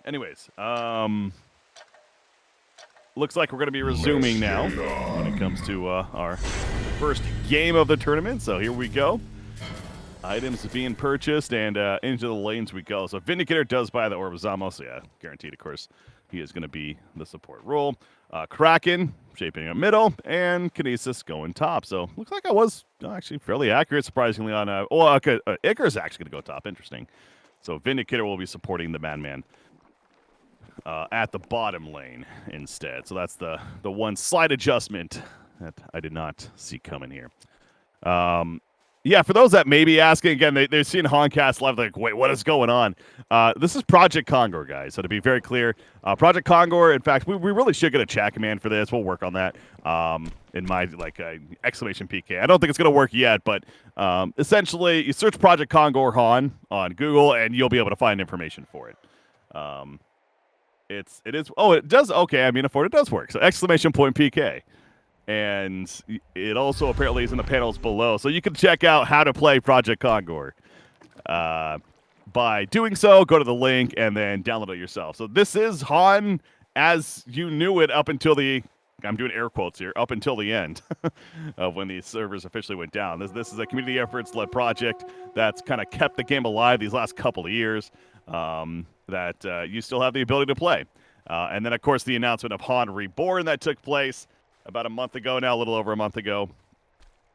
Anyways, looks like we're going to be resuming now when it comes to our first game of the tournament. So here we go. Items being purchased, and into the lanes we go. So Vindicator does buy the Orb of Zamos. So yeah, guaranteed, of course, he is going to be the support role. Kraken shaping up middle, and Kinesis going top. So looks like I was actually fairly accurate, surprisingly, on... okay, Icarus actually going to go top. Interesting. So Vindicator will be supporting the Madman at the bottom lane instead. So that's the one slight adjustment that I did not see coming here. Yeah, for those that may be asking, again, they're seeing HoNcast live, like, wait, what is going on? This is Project Kongor, guys. So to be very clear, Project Kongor, in fact, we really should get a chat command for this. We'll work on that in my, exclamation PK. I don't think it's going to work yet, but essentially, you search Project Kongor HoN on Google, and you'll be able to find information for it. It does, okay, I mean, it does work. So exclamation point PK. And it also apparently is in the panels below. So you can check out how to play Project Kongor. By doing so, go to the link and then download it yourself. So this is HoN as you knew it up until I'm doing air quotes here, up until the end of when these servers officially went down. This is a community efforts-led project that's kind of kept the game alive these last couple of years that you still have the ability to play. And then, of course, the announcement of HoN Reborn that took place about a month ago now, a little over a month ago,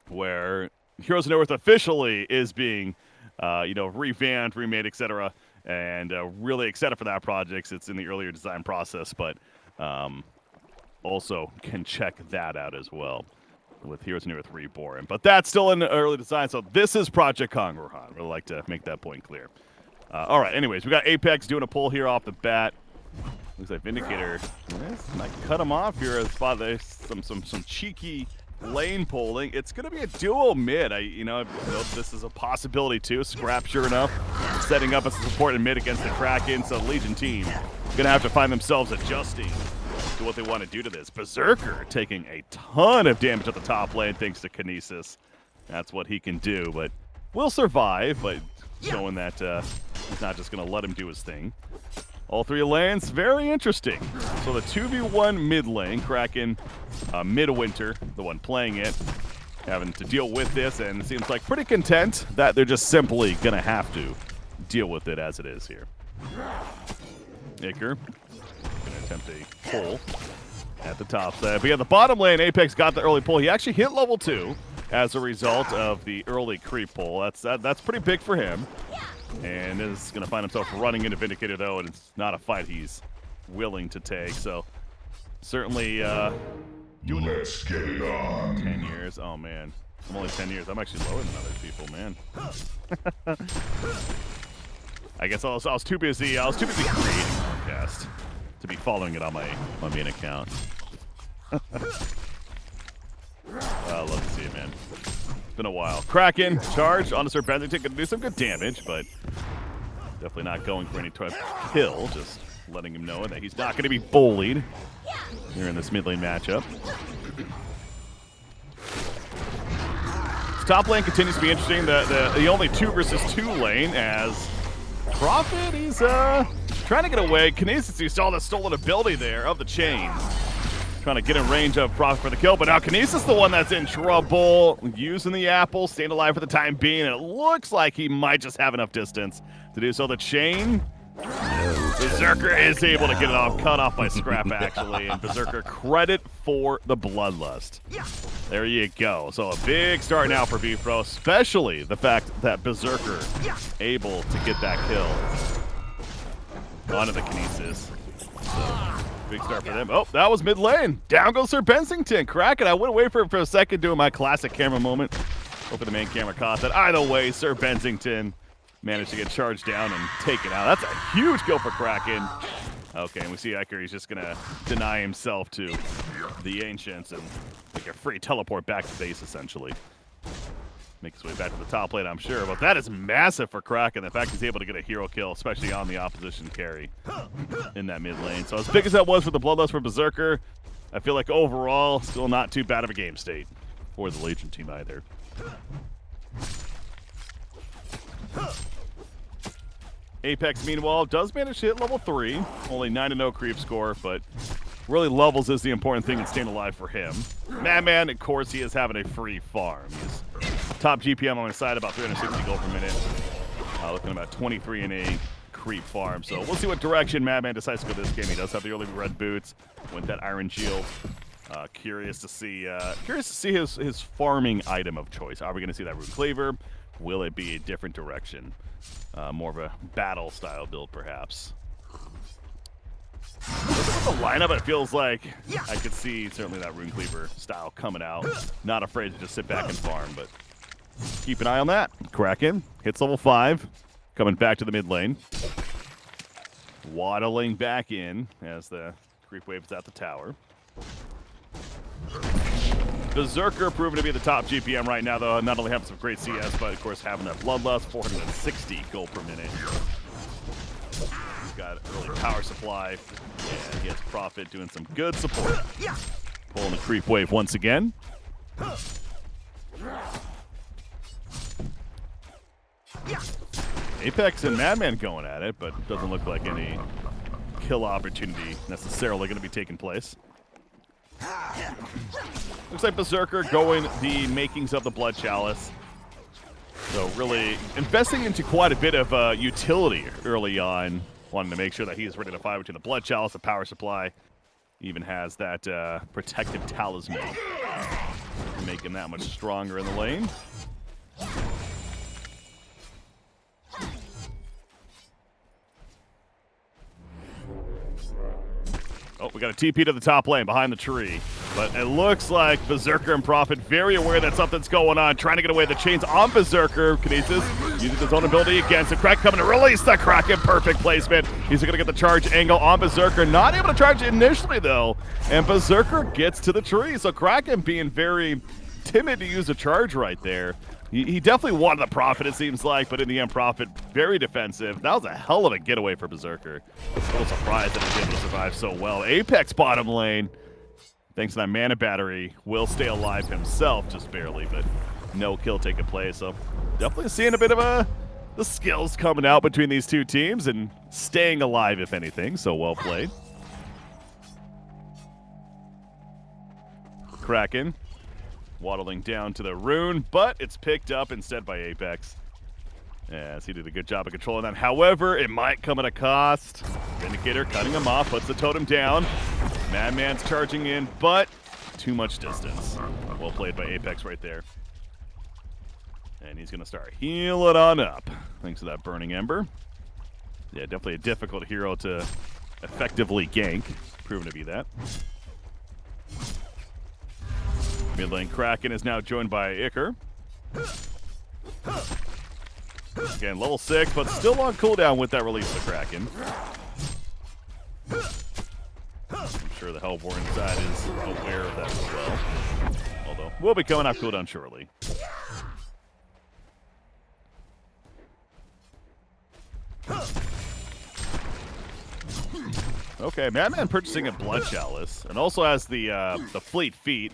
where Heroes of Newerth officially is being, revamped, remade, etc. And really excited for that project. It's in the earlier design process, but also can check that out as well with Heroes of Newerth Reborn. But that's still in the early design, so this is Project Kongor HoN. Really like to make that point clear. All right, anyways, we got Apex doing a pull here off the bat. Looks like Vindicator might cut him off here. A spot there's some cheeky lane pulling. It's going to be a duo mid. This is a possibility too. Scrap, sure enough, setting up as a support in mid against the Kraken. So the Legion team going to have to find themselves adjusting to what they want to do to this. Berserker taking a ton of damage at the top lane thanks to Kinesis. That's what he can do, but will survive. But showing that he's not just going to let him do his thing. All three lanes, very interesting. So the 2v1 mid lane, Kraken, Midwinter, the one playing it, having to deal with this, and it seems like pretty content that they're just simply going to have to deal with it as it is here. Iker going to attempt a pull at the top side. But yeah, the bottom lane, Apex got the early pull. He actually hit level 2 as a result of the early creep pull. That's pretty big for him. And is going to find himself running into Vindicator, though, and it's not a fight he's willing to take. So, certainly, let's get it on. 10 years. Oh, man. I'm only 10 years. I'm actually lower than other people, man. I guess I was too busy. I was too busy creating a podcast to be following it on my main account. I'd love to see it, man. It's been a while. Kraken, charge on the Serpentine, going to do some good damage, but definitely not going for any type of kill, just letting him know that he's not going to be bullied here in this mid lane matchup. This top lane continues to be interesting. The only 2 versus 2 lane as Prophet, he's trying to get away. Kinesis, you saw the stolen ability there of the chains. Trying to get in range of Prophet for the kill, but now Kinesis the one that's in trouble. Using the apple, staying alive for the time being, and it looks like he might just have enough distance to do so. The chain, Berserker is able to get it off, cut off by Scrap actually, and Berserker credit for the Bloodlust. There you go. So a big start now for BPro, especially the fact that Berserker able to get that kill onto the Kinesis. So, big start for them. Oh, that was mid lane. Down goes Sir Bensington. Kraken, I went away for a second doing my classic camera moment. Hopefully the main camera caught that. Either way, Sir Bensington managed to get charged down and taken out. That's a huge kill for Kraken. Okay, and we see Iker, he's just going to deny himself to the Ancients and make a free teleport back to base, essentially. Make his way back to the top lane, I'm sure. But that is massive for Kraken. The fact he's able to get a hero kill, especially on the opposition carry in that mid lane. So as big as that was for the Bloodlust for Berserker, I feel like overall, still not too bad of a game state for the Legion team either. Apex, meanwhile, does manage to hit level 3. Only 9-0 creep score, but really levels is the important thing in staying alive for him. Madman, of course, he is having a free farm. He's top GPM on his side, about 360 gold per minute. Looking about 23 in a creep farm. So we'll see what direction Madman decides to go this game. He does have the early red boots with that iron shield. Curious to see his farming item of choice. Are we going to see that Rune Cleaver? Will it be a different direction? More of a battle style build, perhaps. With the lineup, it feels like I could see certainly that Rune Cleaver style coming out. Not afraid to just sit back and farm, but keep an eye on that. Kraken hits level 5, coming back to the mid lane. Waddling back in as the creep wave is at the tower. Berserker proven to be the top GPM right now, though. Not only having some great CS, but of course having that bloodlust, 460 gold per minute. He's got early power supply, and he has Prophet doing some good support. Pulling the creep wave once again. Apex and Madman going at it, but doesn't look like any kill opportunity necessarily going to be taking place. Looks like Berserker going the makings of the Blood Chalice. So really investing into quite a bit of utility early on. Wanting to make sure that he's ready to fight between the Blood Chalice, the power supply. Even has that protective talisman. Making that much stronger in the lane. Oh, we got a TP to the top lane behind the tree. But it looks like Berserker and Prophet very aware that something's going on, trying to get away the chains on Berserker. Kinesis using his own ability again. So Kraken coming to release the Kraken. Perfect placement. He's going to get the charge angle on Berserker. Not able to charge initially, though. And Berserker gets to the tree. So Kraken being very timid to use a charge right there. He definitely wanted the Prophet, it seems like, but in the end, Prophet very defensive. That was a hell of a getaway for Berserker. A little surprised that he was able to survive so well. Apex bottom lane, thanks to that mana battery, will stay alive himself, just barely, but no kill taking place. So definitely seeing a bit of the skills coming out between these two teams and staying alive, if anything. So well played. Kraken. Waddling down to the rune, but it's picked up instead by Apex. Yes, he did a good job of controlling that. However, it might come at a cost. Vindicator cutting him off, puts the totem down. Madman's charging in, but too much distance. Well played by Apex right there. And he's going to start healing on up, thanks to that Burning Ember. Yeah, definitely a difficult hero to effectively gank. Proven to be that. Mid lane Kraken is now joined by Iker. Again, level 6, but still on cooldown with that release of Kraken. I'm sure the Hellborn side is aware of that as well. Although, we'll be coming off cooldown shortly. Okay, Madman purchasing a Blood Chalice, and also has the Fleet Feet,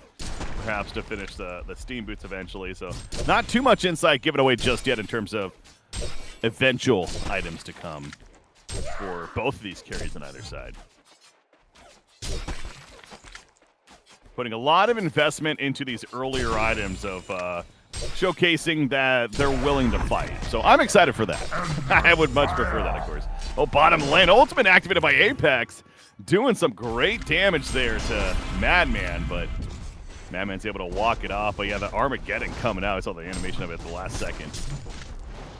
perhaps to finish the Steam Boots eventually. So not too much insight given away just yet in terms of eventual items to come for both of these carries on either side. Putting a lot of investment into these earlier items of showcasing that they're willing to fight. So I'm excited for that. I would much prefer that, of course. Oh, bottom lane, ultimate activated by Apex. Doing some great damage there to Madman, but Madman's able to walk it off. But yeah, the Armageddon coming out. I saw the animation of it at the last second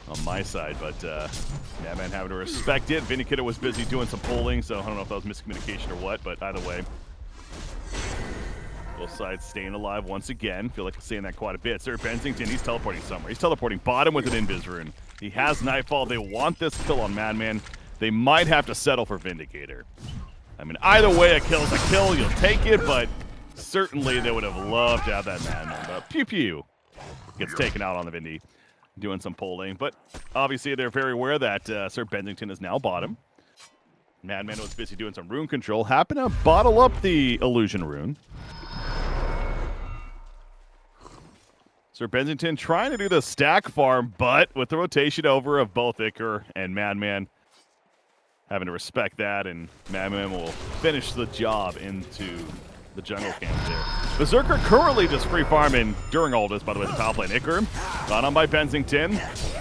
on my side, but Madman having to respect it. Vindicator was busy doing some polling, so I don't know if that was miscommunication or what, but either way. Both sides staying alive once again. Feel like I'm saying that quite a bit. Sir Bensington, he's teleporting somewhere. He's teleporting bottom with an Invis Rune. He has Nightfall. They want this kill on Madman. They might have to settle for Vindicator. I mean, either way, a kill's a kill. You'll take it, but certainly they would have loved to have that Madman. But Pew Pew gets taken out on the Vindy, doing some polling. But obviously, they're very aware that Sir Bensington is now bottom. Madman was busy doing some rune control. Happened to bottle up the Illusion Rune. Sir Bensington trying to do the stack farm, but with the rotation over of both Iker and Madman, having to respect that, and Madman will finish the job into the jungle camp there. Berserker currently just free farming during all this, by the way, the top lane. Iker, got on by Benzington.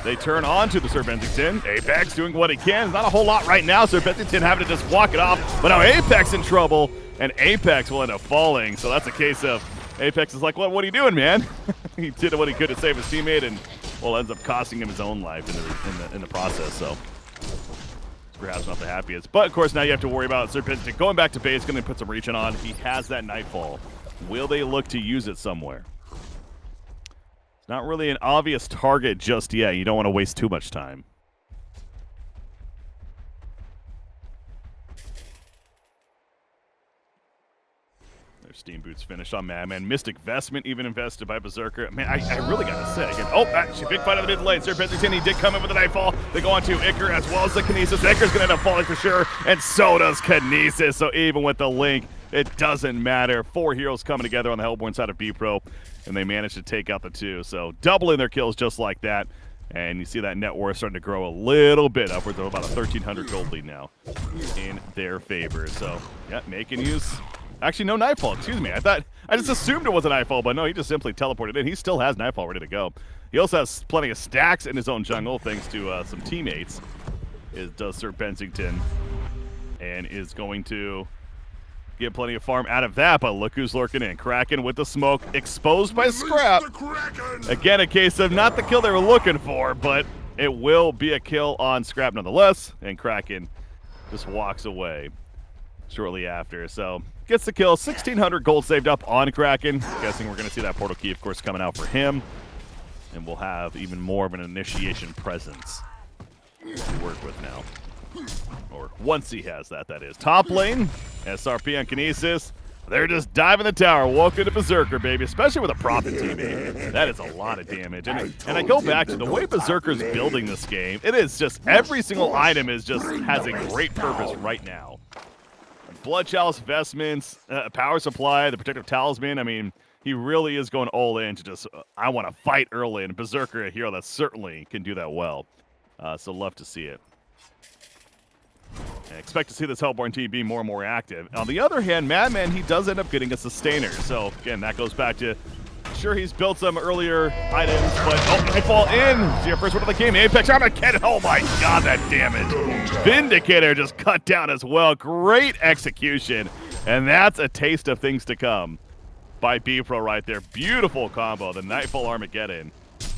They turn on to the Sir Benzington. Apex doing what he can. Not a whole lot right now. Sir Benzington having to just walk it off, but now Apex in trouble, and Apex will end up falling. So that's a case of Apex is like, what are you doing, man? He did what he could to save his teammate, and well, ends up costing him his own life in the process. So perhaps not the happiest. But, of course, now you have to worry about Sir Benzington going back to base, going to put some reach on. He has that Nightfall. Will they look to use it somewhere? It's not really an obvious target just yet. You don't want to waste too much time. Their Steam Boots finished on Madman. Mystic Vestment even invested by Berserker. Man, I really got to say again. Oh, actually, big fight on the mid lane. Sir Benzington, he did come in with the Nightfall. They go on to Iker as well as the Kinesis. Iker's going to end up falling for sure, and so does Kinesis. So even with the link, it doesn't matter. 4 heroes coming together on the Hellborn side of BPro, and they managed to take out the 2. So doubling their kills just like that. And you see that net worth starting to grow a little bit, upwards of about a 1,300 gold lead now in their favor. So, yeah, making use. Actually, no Nightfall, excuse me. I just assumed it was a Nightfall, but no, he just simply teleported in. He still has Nightfall ready to go. He also has plenty of stacks in his own jungle, thanks to some teammates. Does Sir Benzington, and is going to get plenty of farm out of that, but look who's lurking in. Kraken with the smoke, exposed by Scrap. Again, a case of not the kill they were looking for, but it will be a kill on Scrap nonetheless, and Kraken just walks away shortly after. So gets the kill, 1,600 gold saved up on Kraken. Guessing we're going to see that portal key, of course, coming out for him, and we'll have even more of an initiation presence to work with now. Or once he has that is. Top lane, SRP on Kinesis. They're just diving the tower. Welcome to Berserker, baby, especially with a Prophet teammate. That is a lot of damage. And I go back to the way Berserker's building this game. It is just every single item has a great purpose right now. Blood Chalice vestments, power supply, the protective talisman. I mean, he really is going all in to just, I want to fight early. And Berserker, a hero that certainly can do that well. So love to see it. And expect to see this Hellborn team be more and more active. On the other hand, Madman, he does end up getting a sustainer. So, again, that goes back to, sure, he's built some earlier items, but, oh, I fall in. See your first one of the game, Apex Armageddon. Oh, my God, that damage. Vindicator just cut down as well. Great execution. And that's a taste of things to come by BPro right there. Beautiful combo, the Nightfall Armageddon.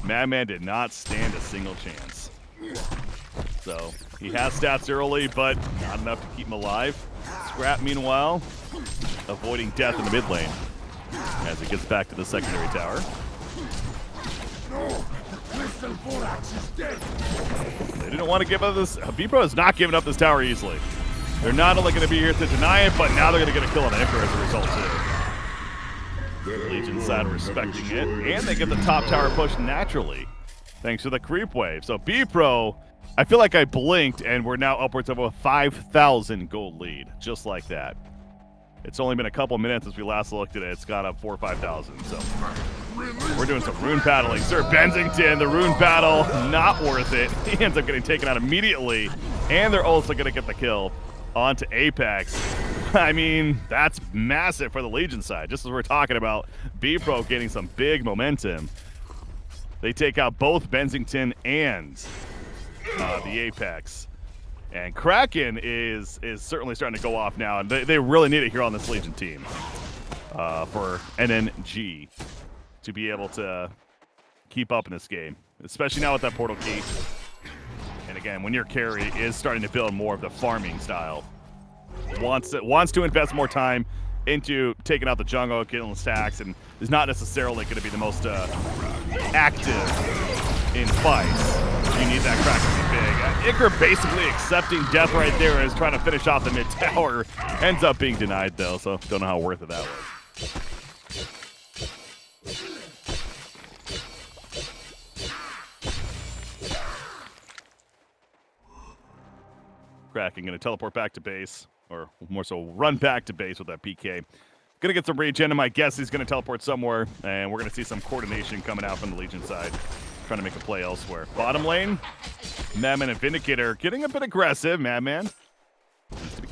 Madman did not stand a single chance. So he has stats early, but not enough to keep him alive. Scrap, meanwhile, avoiding death in the mid lane as he gets back to the secondary tower. They didn't want to give up this. BPro is not giving up this tower easily. They're not only going to be here to deny it, but now they're going to get a kill on Emperor as a result, too. Legion side respecting it, and they get the top tower push naturally, thanks to the creep wave. So BPro, I feel like I blinked, and we're now upwards of a 5,000 gold lead, just like that. It's only been a couple minutes since we last looked at it. It's got up 4,000 or 5,000, so we're doing some rune battling. Sir Benzington, the rune battle, not worth it. He ends up getting taken out immediately, and they're also going to get the kill onto Apex. I mean, that's massive for the Legion side, just as we're talking about BPro getting some big momentum. They take out both Benzington and the Apex. And Kraken is certainly starting to go off now, and they really need it here on this Legion team for NNG to be able to keep up in this game, especially now with that portal key. And again, when your carry is starting to build more of the farming style, wants to invest more time into taking out the jungle, getting the stacks, and is not necessarily going to be the most active in fights. You need that Kraken to be big. Iker basically accepting death right there as trying to finish off the mid tower. Ends up being denied though, so don't know how worth it that was. Kraken going to teleport back to base, or more so run back to base with that PK. Going to get some regen, and my guess he's going to teleport somewhere, and we're going to see some coordination coming out from the Legion side, trying to make a play elsewhere. Bottom lane, Madman and Vindicator getting a bit aggressive. Madman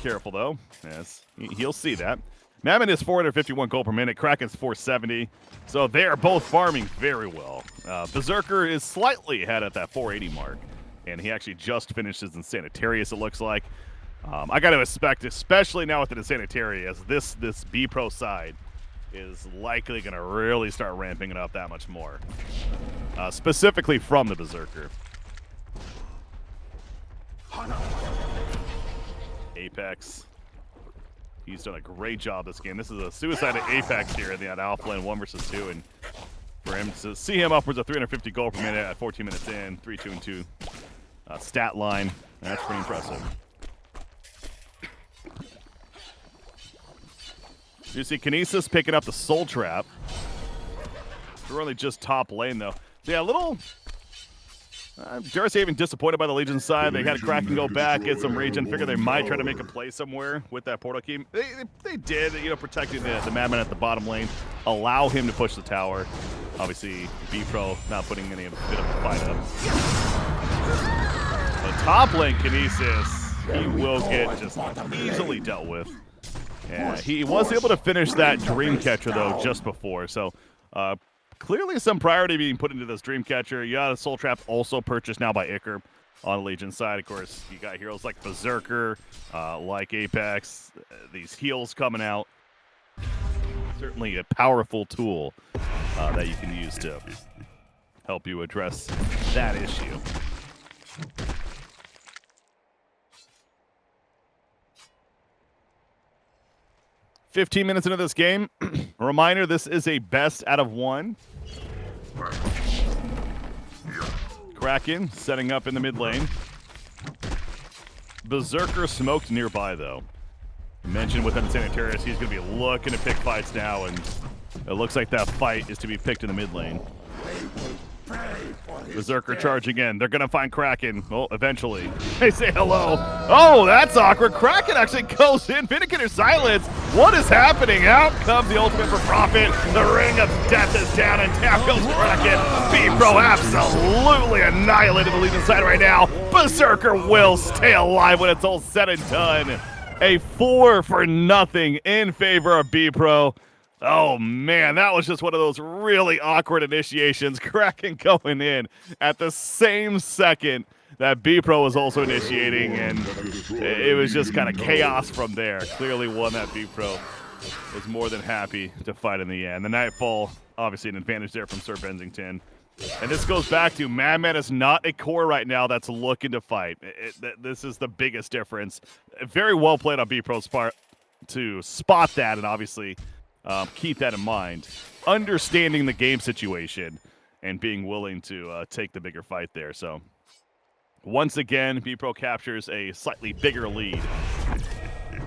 careful, though. Yes, he'll see that. Madman is 451 gold per minute. Kraken's 470. So they are both farming very well. Berserker is slightly ahead at that 480 mark. And he actually just finished his Insanitarius, it looks like. I got to expect, especially now with the Insanitarius, this BPro side is likely going to really start ramping it up that much more. Specifically from the Berserker. Apex. He's done a great job this game. This is a suicide at Apex here in the Alpha Lane 1 versus 2. And for him to see him upwards of 350 gold per minute at 14 minutes in, 3, 2, and 2 stat line, that's pretty impressive. You see Kinesis picking up the Soul Trap. They're only just top lane, though. So yeah, a little... dare I say even disappointed by the Legion side. They had Kraken go back, get some regen, figure they might try to make a play somewhere with that portal key. They did, you know, protecting the Madman at the bottom lane, allow him to push the tower. Obviously, BPro not putting any bit of a fight up. The top lane Kinesis, he will get just easily dealt with. Yeah, he was able to finish that Dreamcatcher, though, just before. So, clearly some priority being put into this Dreamcatcher. You got a Soul Trap also purchased now by Iker on the Legion side. Of course, you got heroes like Berserker, like Apex, these heals coming out. Certainly a powerful tool that you can use to help you address that issue. "15 minutes into this game." A reminder, this is a best out of 1. Kraken setting up in the mid lane. Berserker smoked nearby, though. Mentioned with Insanitarius, he's going to be looking to pick fights now, and it looks like that fight is to be picked in the mid lane. Berserker charging in. They're going to find Kraken. Well, eventually. They say hello. Oh, that's awkward. Kraken actually goes in. Vindicator silence. What is happening? Out comes the ultimate for Profit. The Ring of Death is down, and down goes Kraken. BPro absolutely annihilated the Legion side right now. Berserker will stay alive when it's all said and done. A 4-0 in favor of BPro. Oh, man, that was just one of those really awkward initiations. Kraken going in at the same second that BPro was also initiating, and it was just kind of chaos from there. Clearly one that BPro was more than happy to fight in the end. The Nightfall, obviously an advantage there from Sir Bensington. And this goes back to Madman is not a core right now that's looking to fight. This is the biggest difference. Very well played on BPro's part to spot that and obviously keep that in mind. Understanding the game situation and being willing to take the bigger fight there. So once again, BPro captures a slightly bigger lead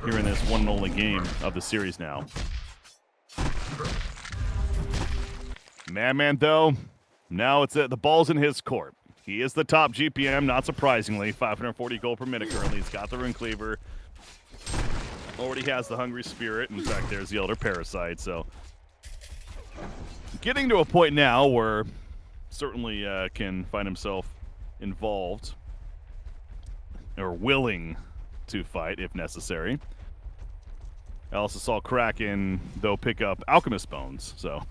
here in this one and only game of the series now. Madman, though, now it's the ball's in his court. He is the top GPM, not surprisingly. 540 gold per minute currently. He's got the Rune Cleaver. Already has the Hungry Spirit. In fact, there's the Elder Parasite. So getting to a point now where certainly can find himself involved or willing to fight if necessary. I also saw Kraken, though, pick up Alchemist Bones. So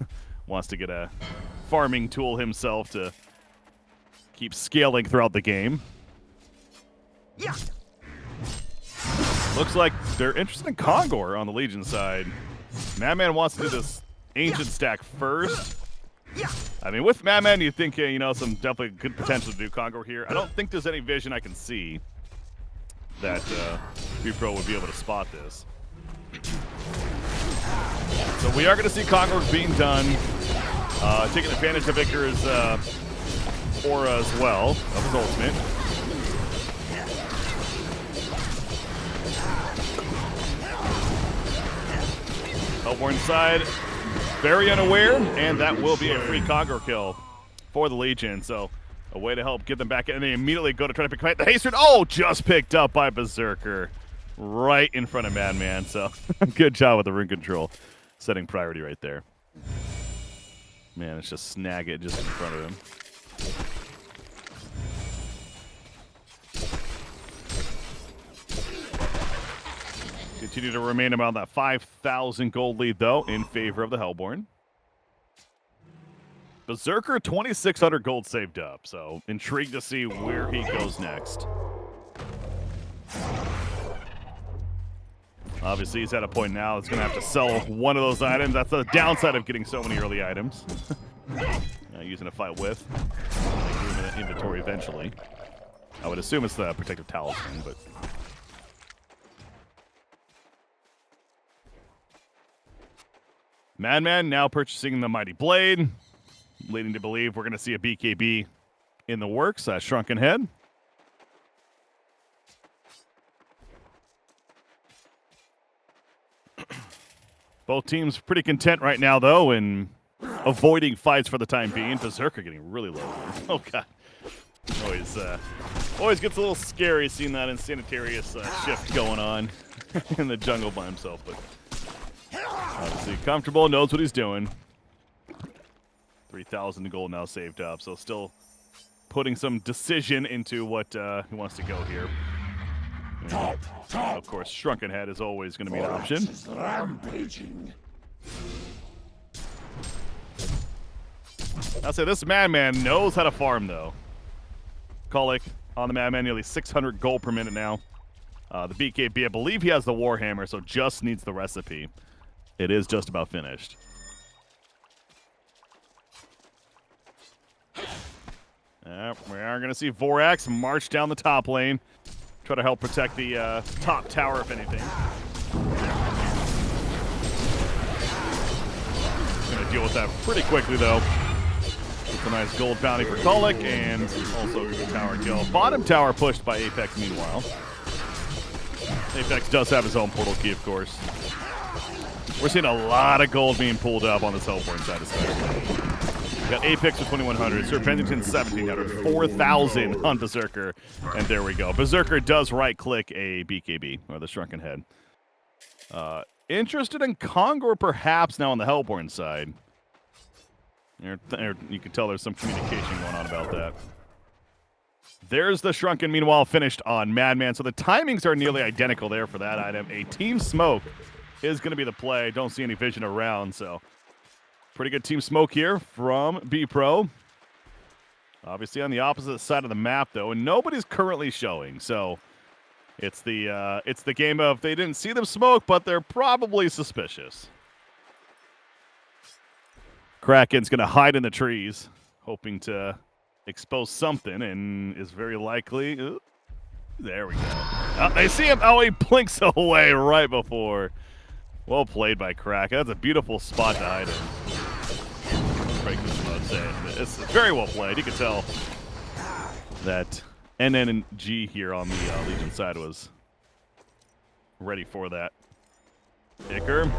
wants to get a farming tool himself to keep scaling throughout the game. Yeah. Looks like they're interested in Kongor on the Legion side. Madman wants to do this Ancient stack first. I mean, with Madman, you think, you know, some definitely good potential to do Kongor here. I don't think there's any vision I can see that BPro would be able to spot this. So we are going to see Kongor being done, taking advantage of Icar's aura as well, of his ultimate. Hellborn side, very unaware, and that will be a free Kongor kill for the Legion. So a way to help get them back in, and they immediately go to try to pick fight. The haste, oh, just picked up by Berserker right in front of Madman. So good job with the rune control, setting priority right there. Man, it's just snag it just in front of him. Continue to remain about that 5,000 gold lead, though, in favor of the Hellborn. Berserker, 2,600 gold saved up, so intrigued to see where he goes next. Obviously, he's at a point now that's going to have to sell one of those items. That's the downside of getting so many early items. Using a fight with. Make inventory eventually. I would assume it's the protective talisman, but... Madman now purchasing the Mighty Blade, leading to believe we're going to see a BKB in the works. Shrunken Head. Both teams pretty content right now, though, in avoiding fights for the time being. Berserker getting really low. Oh, God. Always gets a little scary seeing that Insanitarius shift going on in the jungle by himself, but... Obviously comfortable, knows what he's doing. 3,000 gold now saved up, so still putting some decision into what he wants to go here. And, of course, Shrunken Head is always going to be an option. Rampaging. I'll say this Madman knows how to farm, though. Kolick on the Madman, nearly 600 gold per minute now. The BKB, I believe he has the Warhammer, so just needs the recipe. It is just about finished. We are going to see Vorax march down the top lane. Try to help protect the top tower, if anything. Going to deal with that pretty quickly, though. It's a nice gold bounty for Kolick, and also the tower kill. Bottom tower pushed by Apex, meanwhile. Apex does have his own portal key, of course. We're seeing a lot of gold being pulled up on this Hellborn side, especially. We got Apex with 2,100, Sir Pennington 1,700, 4,000 on Berserker, and there we go. Berserker does right-click a BKB, or the Shrunken Head. Interested in Kongor, perhaps, now on the Hellborn side. You can tell there's some communication going on about that. There's the Shrunken, meanwhile, finished on Madman, so the timings are nearly identical there for that item. A Team Smoke is going to be the play. Don't see any vision around, so pretty good Team Smoke here from BPro. Obviously on the opposite side of the map, though, and nobody's currently showing, so it's the game of they didn't see them smoke, but they're probably suspicious. Kraken's going to hide in the trees, hoping to expose something, and is very likely... there we go. They see him. Oh, he blinks away right before... Well played by Kraken. That's a beautiful spot to hide in. It's very well played. You can tell that NN and G here on the Legion side was ready for that. Iker.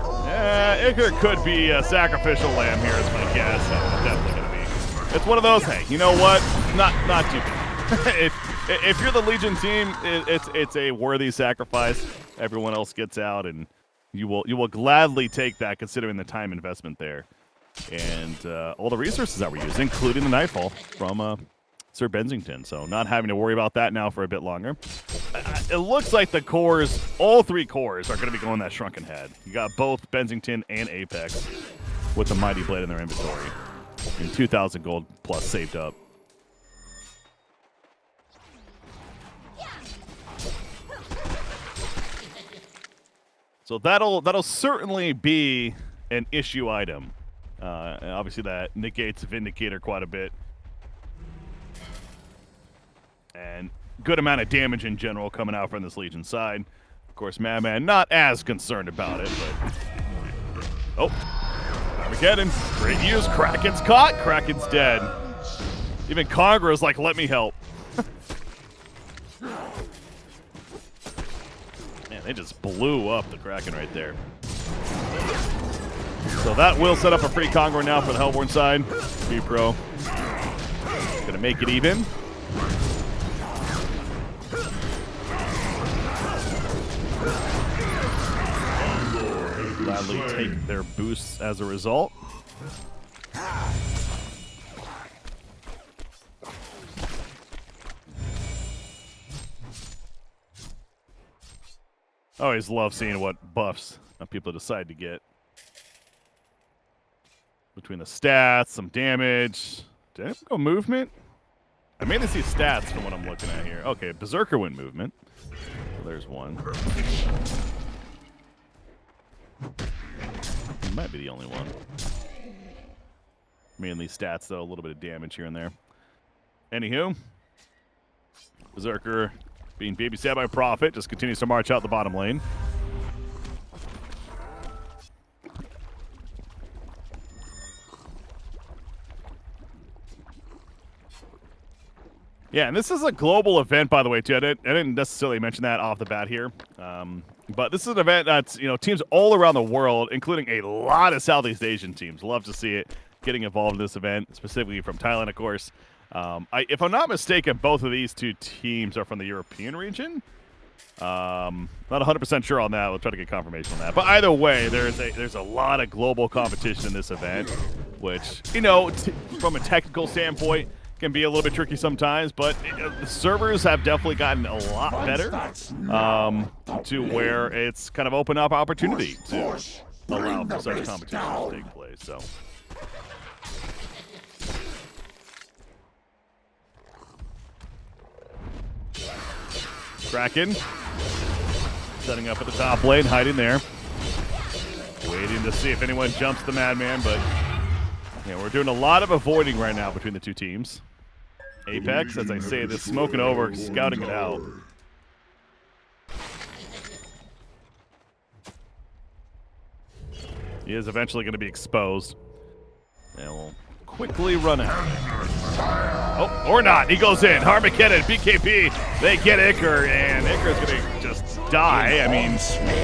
Iker could be a sacrificial lamb here, is my guess. Definitely going to be. It's one of those, hey, you know what? Not too bad. if you're the Legion team, it's a worthy sacrifice. Everyone else gets out, and you will gladly take that, considering the time investment there, and all the resources that we're using, including the Nightfall from Sir Bensington. So not having to worry about that now for a bit longer. It looks like the cores, all three cores, are going to be going that Shrunken Head. You got both Bensington and Apex with the Mighty Blade in their inventory, and 2,000 gold plus saved up. So that'll certainly be an issue item. Obviously, that negates Vindicator quite a bit. And good amount of damage in general coming out from this Legion side. Of course, Madman not as concerned about it, but... Oh, Armageddon. Great use. Kraken's caught. Kraken's dead. Even Congra's like, let me help. They just blew up the Kraken right there. So that will set up a free Kongor now for the Hellborn side. BPro gonna make it even. Gladly take their boosts as a result. I always love seeing what buffs people decide to get. Between the stats, some damage. Did I go movement? I mainly see stats from what I'm looking at here. Okay, Berserker went movement. So there's one. He might be the only one. Mainly stats, though. A little bit of damage here and there. Anywho, Berserker being babysat by Prophet just continues to march out the bottom lane. Yeah, and this is a global event, by the way, too. I didn't necessarily mention that off the bat here. But this is an event that's, teams all around the world, including a lot of Southeast Asian teams. Love to see it getting involved in this event, specifically from Thailand, of course. If I'm not mistaken, both of these two teams are from the European region. Not 100% sure on that. We'll try to get confirmation on that. But either way, there's a lot of global competition in this event, which, from a technical standpoint, can be a little bit tricky sometimes, but the servers have definitely gotten a lot better to where it's kind of opened up opportunity to allow for such competitions to take place. So. Kraken setting up at the top lane, hiding there. Waiting to see if anyone jumps the Madman, but we're doing a lot of avoiding right now between the two teams. Apex, as I say this, smoking over, scouting it out. He is eventually going to be exposed. And we'll quickly run out. Oh, or not. He goes in. Armageddon, BKB. They get Iker, and Iker's going to just die. I mean,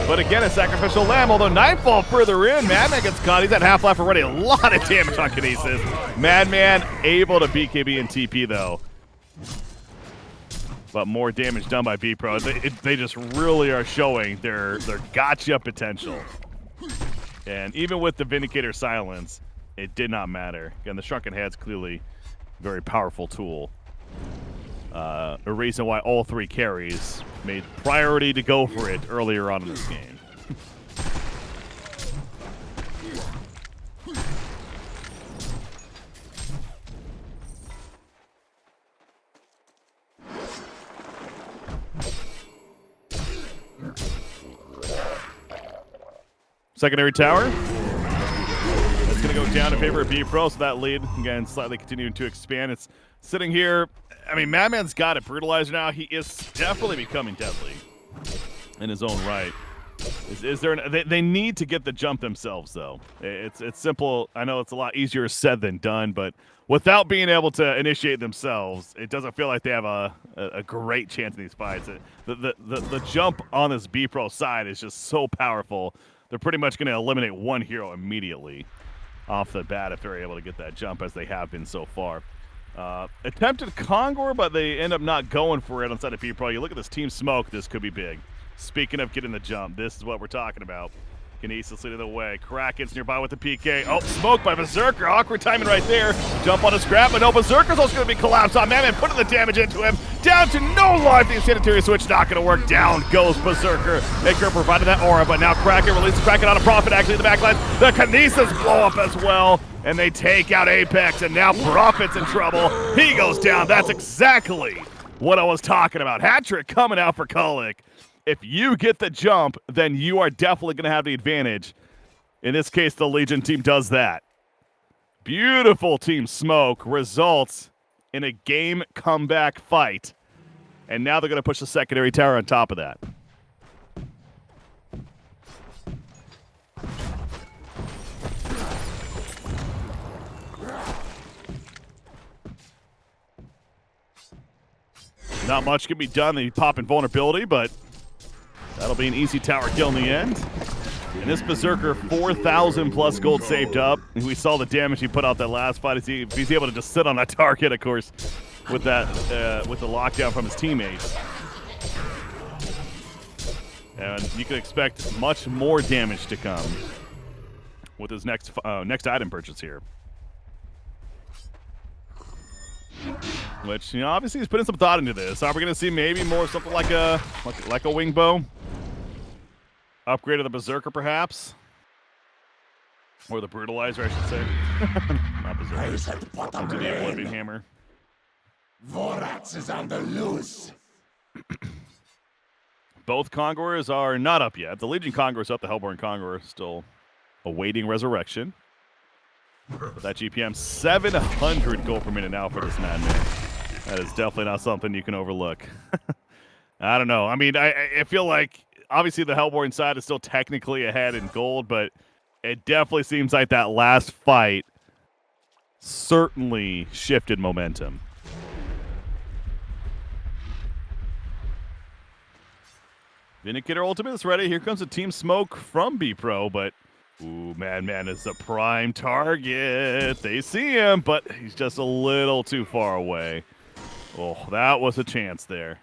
but again, a sacrificial lamb. Although Nightfall further in, Madman gets caught. He's at half-life already. A lot of damage on Kinesis. Madman able to BKB and TP, though. But more damage done by BPro. They just really are showing their gotcha potential. And even with the Vindicator silence, it did not matter. Again, the Shrunken Head's clearly a very powerful tool. A reason why all three carries made priority to go for it earlier on in this game. Secondary tower. That's going to go down in favor of BPro, so that lead, again, slightly continuing to expand. It's sitting here. I mean, Madman's got it. Brutalizer now. He is definitely becoming deadly in his own right. Is there they need to get the jump themselves, though. It's simple. I know it's a lot easier said than done, but without being able to initiate themselves, it doesn't feel like they have a great chance in these fights. The jump on this BPro side is just so powerful. They're pretty much going to eliminate one hero immediately off the bat if they're able to get that jump, as they have been so far. Attempted Kongor, but they end up not going for it on side of BPro. You look at this team smoke, this could be big. Speaking of getting the jump, this is what we're talking about. Kinesis leading the way. Kraken's nearby with the PK. Oh, smoked by Berserker. Awkward timing right there. Jump on his grab, but no, Berserker's also going to be collapsed on Madman, putting the damage into him. Down to no life. The sanitary switch not going to work. Down goes Berserker. Iker provided that aura, but now Kraken releases Kraken on a Prophet actually in the backline. The Kinesis blow up as well, and they take out Apex, and now Prophet's in trouble. He goes down. That's exactly what I was talking about. Hat trick coming out for Kulik. If you get the jump, then you are definitely going to have the advantage. In this case, the Legion team does that. Beautiful team smoke results in a game comeback fight. And now they're going to push the secondary tower on top of that. Not much can be done. They pop in vulnerability, but that'll be an easy tower kill in the end. And this Berserker, 4,000 plus gold saved up. And we saw the damage he put out that last fight. If he's able to just sit on that target, of course, with that with the lockdown from his teammates. And you can expect much more damage to come with his next item purchase here. Which, obviously he's putting some thought into this. Are we going to see maybe more something like a wing bow? Upgraded the Berserker, perhaps? Or the Brutalizer, I should say. Not Berserker. Eyes at bottom To the Oblivion lane. Hammer. Vorax is on the loose. Both Conquerors are not up yet. The Legion Conqueror is up. The Hellborn Conqueror is still awaiting resurrection. But that GPM, 700 gold per minute now for this madman. That is definitely not something you can overlook. I don't know. I mean, I feel like, obviously, the Hellborn side is still technically ahead in gold, but it definitely seems like that last fight certainly shifted momentum. Vindicator Ultimate is ready. Here comes a Team Smoke from BPro, but ooh, Madman is a prime target. They see him, but he's just a little too far away. Oh, that was a chance there.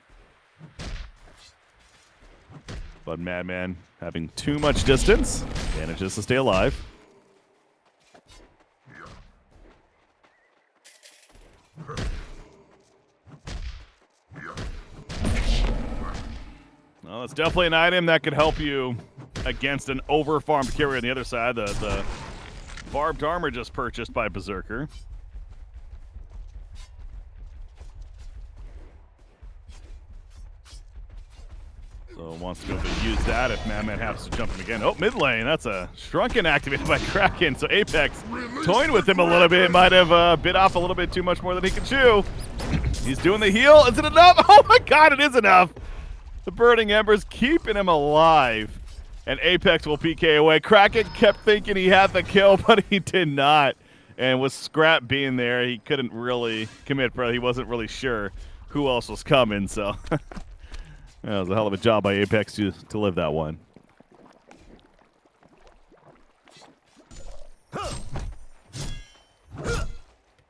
But Madman, having too much distance, manages to stay alive. Well, it's definitely an item that could help you against an over-farmed carry on the other side. The barbed armor just purchased by Berserker. So wants to go to use that if Madman happens to jump him again. Oh, mid lane. That's a Shrunken activated by Kraken. So Apex toying with him a little bit. Might have bit off a little bit too much more than he can chew. He's doing the heal. Is it enough? Oh my god, it is enough. The Burning Embers keeping him alive. And Apex will PK away. Kraken kept thinking he had the kill, but he did not. And with Scrap being there, he couldn't really commit, bro. He wasn't really sure who else was coming, so that was a hell of a job by Apex to live that one.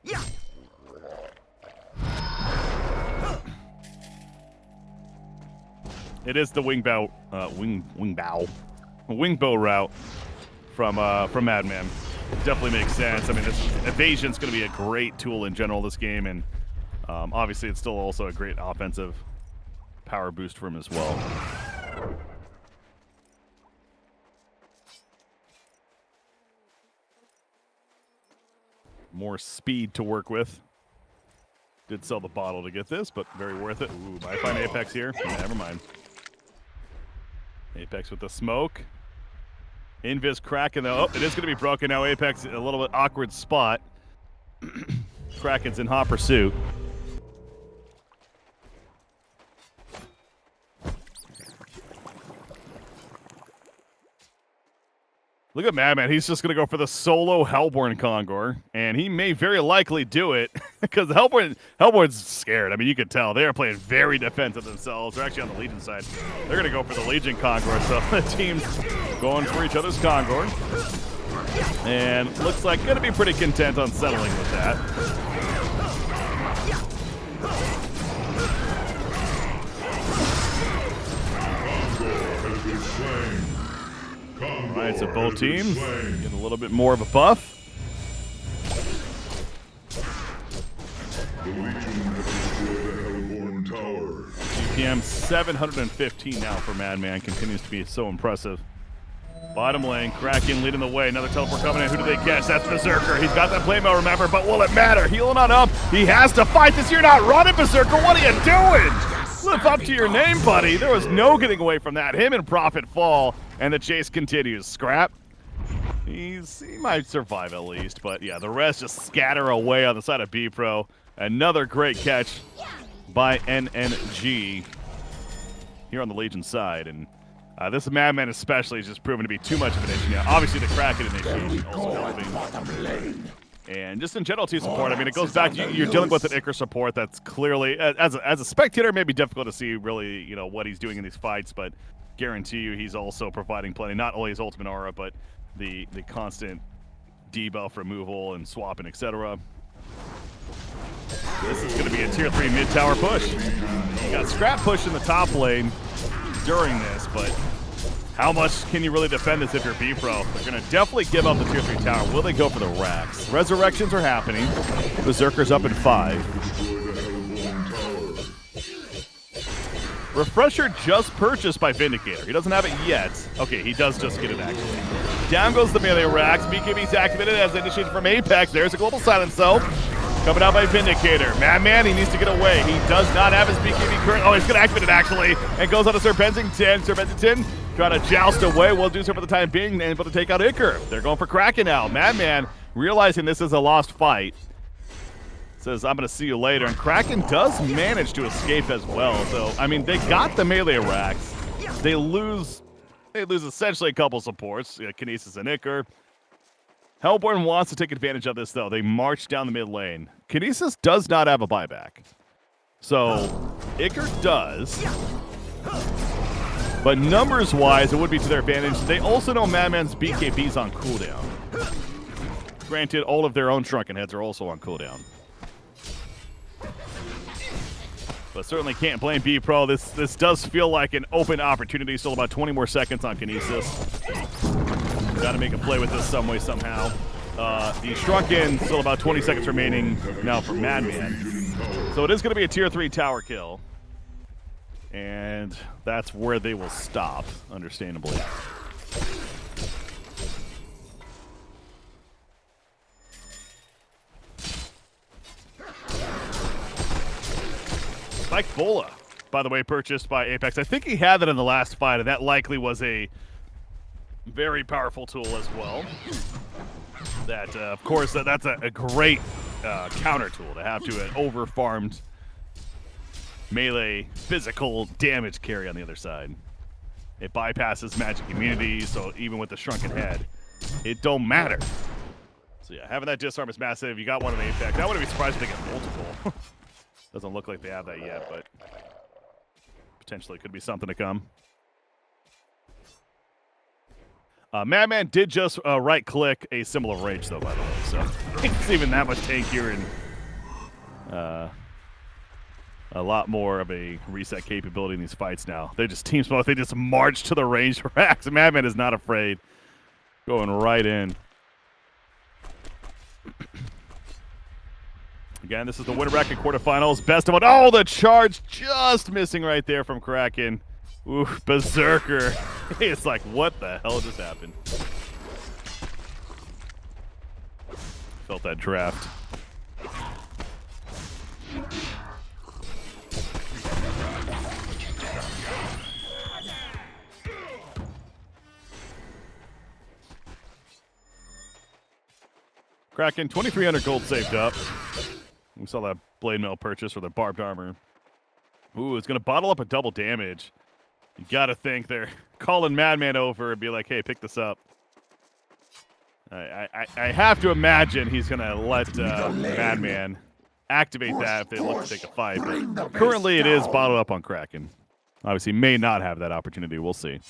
Yeah. It is the wingbow route from Madman. Definitely makes sense. I mean, evasion's going to be a great tool in general this game, and obviously it's still also a great offensive power boost for him as well. More speed to work with. Did sell the bottle to get this, but very worth it. Ooh, might find Apex here. Never mind. Apex with the smoke. Invis Kraken, though. Oh, it is going to be broken now. Apex, a little bit awkward spot. Kraken's in hot pursuit. Look at Madman. He's just going to go for the solo Hellborn Conqueror, and he may very likely do it because Hellborn's scared. I mean, you could tell. They are playing very defensive themselves. They're actually on the Legion side. They're going to go for the Legion Conqueror, so the team's going for each other's Conqueror. And looks like going to be pretty content on settling with that. All right, so both teams get a little bit more of a buff. GPM 715 now for Madman. Continues to be so impressive. Bottom lane, Kraken leading the way. Another teleport coming in. Who do they catch? That's Berserker. He's got that playmail, remember, but will it matter? Healing on up. He has to fight this. You're not running, Berserker. What are you doing? Live up to your name, buddy. There was no getting away from that. Him and Prophet fall, and the chase continues. Scrap. He might survive at least, but yeah, the rest just scatter away on the side of BPro. Another great catch by NNG here on the Legion side, and this Madman especially is just proven to be too much of an issue now. Obviously, the Kraken initiation also helping. And just in general, team support, I mean, it goes back to you're dealing with an Icar support that's clearly, as a spectator, maybe difficult to see really, you know, what he's doing in these fights, but guarantee you he's also providing plenty, not only his ultimate aura, but the constant debuff removal and swapping, etc. This is going to be a tier 3 mid-tower push. You got Scrap push in the top lane during this, but how much can you really defend this if you're BPro? They're going to definitely give up the tier 3 tower. Will they go for the racks? Resurrections are happening. Berserker's up in 5. Refresher just purchased by Vindicator. He doesn't have it yet. Okay, he does just get it, actually. Down goes the melee racks. BKB's activated as initiated from Apex. There's a global silence, though. Coming out by Vindicator. Madman, he needs to get away. He does not have his BKB current. Oh, he's going to activate it, actually. And goes on to Serpensington. Serpensington trying to joust away. Will do so for the time being. And able to take out Iker. They're going for Kraken now. Madman, realizing this is a lost fight, says, I'm going to see you later. And Kraken does manage to escape as well. So, I mean, they got the melee racks. They lose essentially a couple supports. Kinesis and Iker. Hellborn wants to take advantage of this, though. They march down the mid lane. Kinesis does not have a buyback. So, Iker does. But numbers-wise, it would be to their advantage. They also know Madman's BKB's on cooldown. Granted, all of their own Shrunken Heads are also on cooldown. But certainly can't blame BPro. This does feel like an open opportunity. Still about 20 more seconds on Kinesis. Got to make a play with this some way, somehow. The Shrunken, still about 20 seconds remaining now for Madman. So it is going to be a tier 3 tower kill. And that's where they will stop, understandably. Mike Bola, by the way, purchased by Apex. I think he had that in the last fight, and that likely was a very powerful tool as well. That, of course, that's a great counter tool to have to an over-farmed melee physical damage carry on the other side. It bypasses magic immunity, so even with the Shrunken Head, it don't matter. So yeah, having that disarm is massive. You got one of Apex. I wouldn't be surprised if they get multiple. Doesn't look like they have that yet, but potentially could be something to come. Madman did just right-click a Symbol of Rage, though, by the way, so it's even that much tankier and a lot more of a reset capability in these fights now. They just team smoke. They just march to the range racks. Madman is not afraid. Going right in. Again, this is the winner bracket quarterfinals. Best of one. Oh, the charge just missing right there from Kraken. Ooh, Berserker. It's like, what the hell just happened? Felt that draft. Kraken, 2,300 gold saved up. We saw that blade mail purchase for the barbed armor. Ooh, it's going to bottle up a double damage. You got to think they're calling Madman over and be like, hey, pick this up. I have to imagine he's going to let Madman activate that if they look to take a fight. But currently, it is bottled up on Kraken. Obviously, may not have that opportunity. We'll see.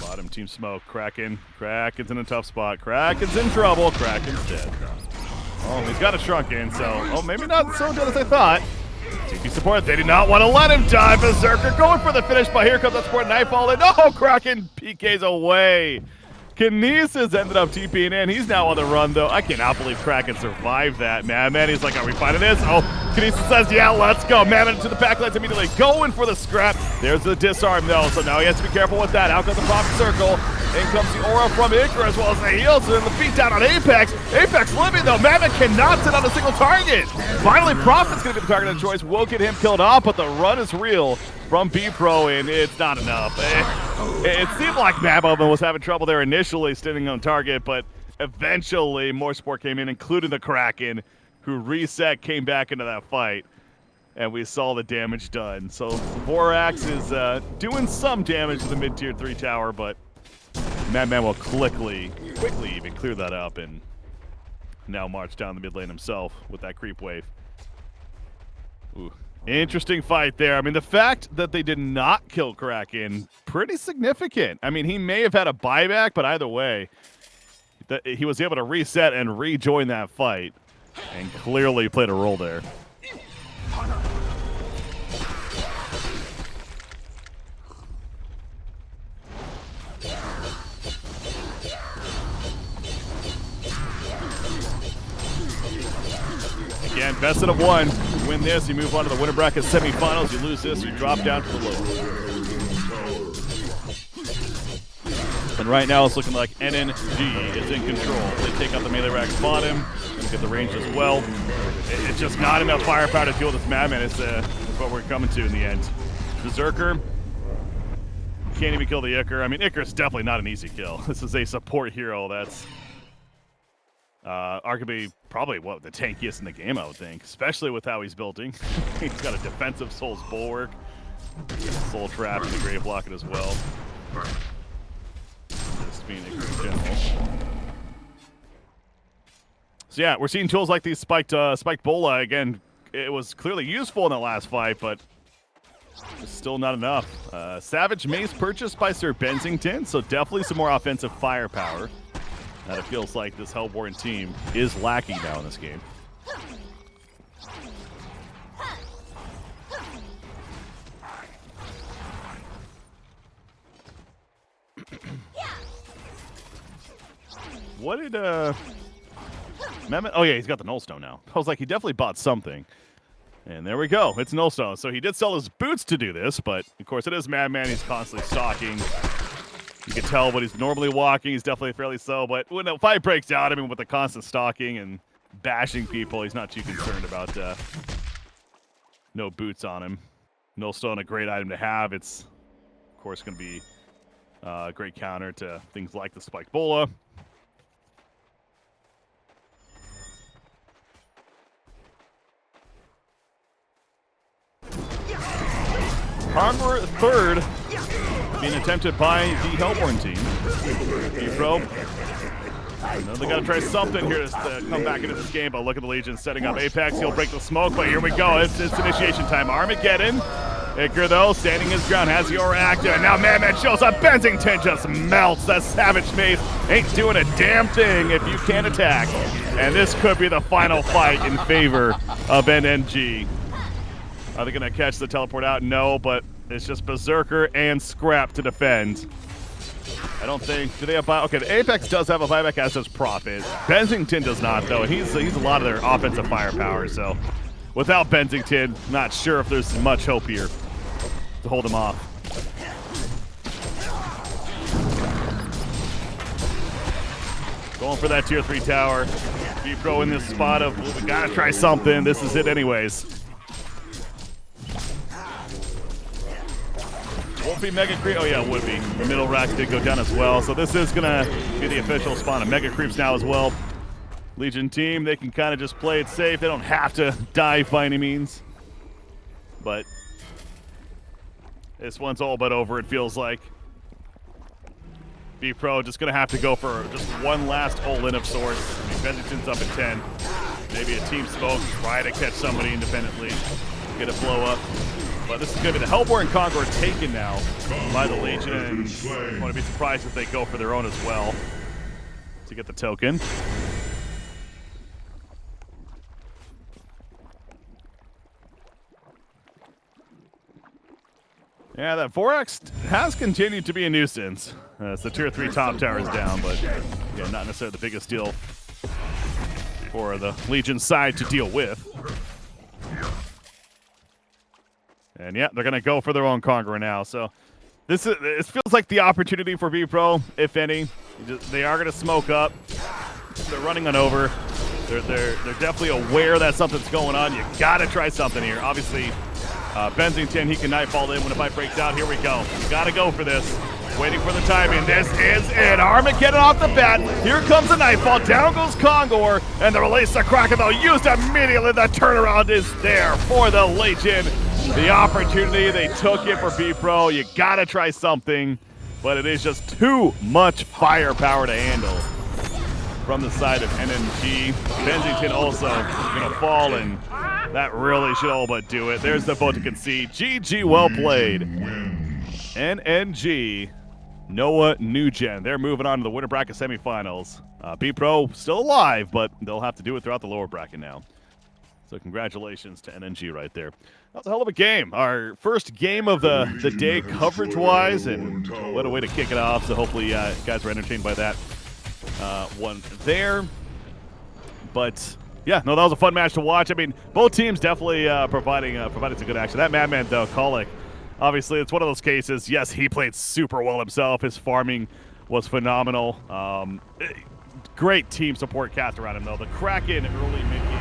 Bottom team smoke. Kraken. Kraken's in a tough spot. Kraken's in trouble. Kraken's dead. Oh, he's got a Shrunken, so maybe not so dead as I thought. TP support, they did not want to let him die. Berserker going for the finish, but here comes that support Nightfall, and oh, Kraken PK's away. Kinesis ended up TPing in. He's now on the run, though. I cannot believe Kraken survived that. Madman, he's like, are we fighting this? Oh, Kinesis says, yeah, let's go. Madman to the backlines immediately, going for the scrap. There's the disarm, though, so now he has to be careful with that. Out comes the Prophet Circle. In comes the aura from Iker as well as the heals, and the beatdown on Apex. Apex living, though. Madman cannot sit on a single target. Finally, Prophet's going to be the target of choice. Will get him killed off, but the run is real from BPro, and it's not enough. It seemed like Madman was having trouble there initially, standing on target, but eventually more support came in, including the Kraken, who reset, came back into that fight, and we saw the damage done. So Vorax is doing some damage to the mid-tier 3 tower, but Madman will quickly even clear that up and now march down the mid lane himself with that creep wave. Ooh. Interesting fight there. I mean, the fact that they did not kill Kraken, pretty significant. I mean, he may have had a buyback, but either way, he was able to reset and rejoin that fight and clearly played a role there. best of one. You win this, you move on to the winner bracket semifinals. You lose this, you drop down to the lower. And right now it's looking like NNG is in control. They take out the melee rack bottom, and get the range as well. It's just not enough firepower to deal with this Madman. It's what we're coming to in the end. Berserker can't even kill the Icar. I mean, Icar's definitely not an easy kill. This is a support hero that's arguably probably the tankiest in the game, I would think, especially with how he's building. He's got a defensive Soul's Bulwark, Soul Trap, and the Grave Locket as well. Just being Icar in general. So yeah, we're seeing tools like these spiked Bola again. It was clearly useful in the last fight, but it's still not enough. Savage Mace purchased by Sir Bensington, so definitely some more offensive firepower that it feels like this Hellborn team is lacking now in this game. What did Mehmet? Oh yeah, he's got the Nullstone now. I was like, he definitely bought something. And there we go. It's Nullstone. So he did sell his boots to do this, but of course it is Madman. He's constantly stalking. You can tell when he's normally walking, he's definitely fairly slow. But when the fight breaks out, I mean, with the constant stalking and bashing people, he's not too concerned about no boots on him. Nullstone, a great item to have. It's, of course, going to be a great counter to things like the Spiked Bola. Conqueror third being attempted by the Hellborn team. BPro. They got to try something here to come back into this game, but look at the Legion setting up Apex. He'll break the smoke, but here we go. It's initiation time. Armageddon. Icar, though, standing his ground, has the aura active, and now Madman shows up. Bensington just melts. That Savage Mace ain't doing a damn thing if you can't attack. And this could be the final fight in favor of NNG. Are they going to catch the teleport out? No, but it's just Berserker and Scrap to defend. I don't think... Do they have... Okay, the Apex does have a buyback, as does Prophet. Bensington does not, though. He's a lot of their offensive firepower, so... Without Bensington, not sure if there's much hope here to hold him off. Going for that tier 3 tower. BPro in this spot of, well, we got to try something. This is it anyways. Won't be Mega Creep. Oh yeah, it would be. The middle racks did go down as well. So this is going to be the official spawn of Mega Creeps now as well. Legion team, they can kind of just play it safe. They don't have to dive by any means. But this one's all but over, it feels like. BPro just going to have to go for just one last all-in of sorts. I mean, Bensington's up at 10. Maybe a team smoke, try to catch somebody independently, get a blow up. But this is going to be the Hellborn Conqueror taken now by the Legion, and I want to be surprised if they go for their own as well to get the token. Yeah, that Vorax has continued to be a nuisance. As the tier 3 top tower is down, but again, not necessarily the biggest deal for the Legion side to deal with. And yeah, they're going to go for their own Conqueror now. So it feels like the opportunity for BPro, if any. They are going to smoke up. They're running on over. They're definitely aware that something's going on. You got to try something here. Obviously, Bensington, he can nightfall in when the fight breaks out. Here we go. Got to go for this. Waiting for the timing. This is it. Armageddon off the bat. Here comes the nightfall. Down goes Kongor. And the release of Kraken, though, used immediately. The turnaround is there for the Legion. The opportunity, they took it for BPro. You got to try something. But it is just too much firepower to handle from the side of NNG. Bensington also going to fall, and that really should all but do it. There's the vote to concede. GG, well played. NNG, Noah Nugent. They're moving on to the winner bracket semifinals. BPro still alive, but they'll have to do it throughout the lower bracket now. So congratulations to NNG right there. That was a hell of a game. Our first game of the day coverage-wise, and what a way to kick it off. So hopefully you guys were entertained by that one there. But Yeah, no, that was a fun match to watch. I mean, both teams definitely providing some good action. That Madman, though, Kolick, obviously, it's one of those cases. Yes, he played super well himself. His farming was phenomenal. Great team support cast around him, though. The Kraken early mid-game